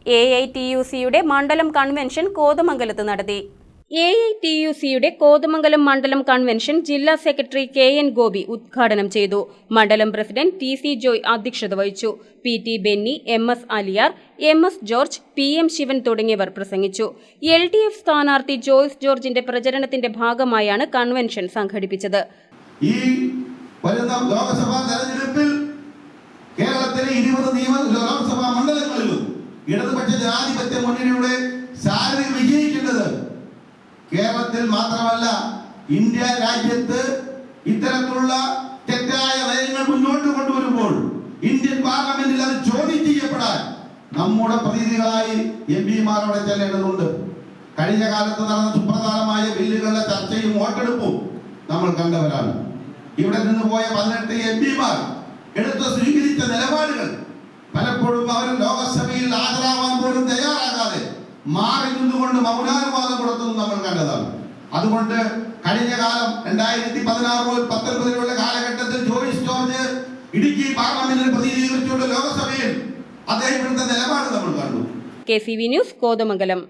AITUCയുടെ മണ്ഡലം കൺവെൻഷൻ കോതമംഗലത്ത് നടത്തി. AITUCയുടെ കോതമംഗലം മണ്ഡലം കൺവെൻഷൻ ജില്ലാ സെക്രട്ടറി KN ഗോപി ഉദ്ഘാടനം ചെയ്തു. മണ്ഡലം പ്രസിഡന്റ് TC ജോയ് അധ്യക്ഷത വഹിച്ചു. PT Benny, MS Aliyar, MS George, PM Sivan തുടങ്ങിയവർ പ്രസംഗിച്ചു. LDF സ്ഥാനാർത്ഥി ജോയ്സ് ജോർജിന്റെ പ്രചരണത്തിന്റെ ഭാഗമായാണ് കൺവെൻഷൻ സംഘടിപ്പിച്ചത്. ഈ വരുന്ന ലോക്സഭാ തെരഞ്ഞെടുപ്പിൽ കേരളത്തിലെ 20 ലോക്സഭാ മണ്ഡലങ്ങളിലും ഇടതുപക്ഷ ജനാധിപത്യ മുന്നണിയുടെ സാരഥി വിജയിക്കേണ്ടത് കേരളത്തിൽ മാത്രമല്ല ഇന്ത്യ രാജ്യത്ത് ഇത്തരത്തിലുള്ള തെറ്റായ നയങ്ങൾ മുന്നോട്ട് കൊണ്ടുവരുമ്പോൾ ഇന്ത്യൻ പാർലമെന്റിൽ അത് ചോദ്യം ചെയ്യപ്പെടാൻ നമ്മുടെ പ്രതിനിധികളായി MP-മാരോടെ ചെല്ലേണ്ടതുണ്ട്. കഴിഞ്ഞ കാലത്ത് നടന്ന സുപ്രധാനമായ ബില്ലുകളുടെ ചർച്ചയും വോട്ടെടുപ്പും നമ്മൾ കണ്ടവരാണ്. ഇവിടെ നിന്ന് പോയ 18 MP-മാർ എടുത്ത് സ്വീകരിച്ച നിലപാടുകൾ പലപ്പോഴും അവർ ലോകസഭയിൽ ഹാജരാവാൻ പോലും തയ്യാറാകാതെ മാറി നിന്നുകൊണ്ട് മൗനാനുവാദം കൊടുത്തതും നമ്മൾ കണ്ടതാണ്. അതുകൊണ്ട് കഴിഞ്ഞ കാലം 2016 മുതൽ 2019 കാലഘട്ടത്തിൽ ജോയ്സ് ജോർജ് ഇടുക്കി പാർലമെന്റിൽ പ്രതിനിധീകരിച്ചുകൊണ്ട് ലോകസഭയിൽ അദ്ദേഹം എടുത്ത നിലപാട് നമ്മൾ കണ്ടു. KCV news Kothamangalam.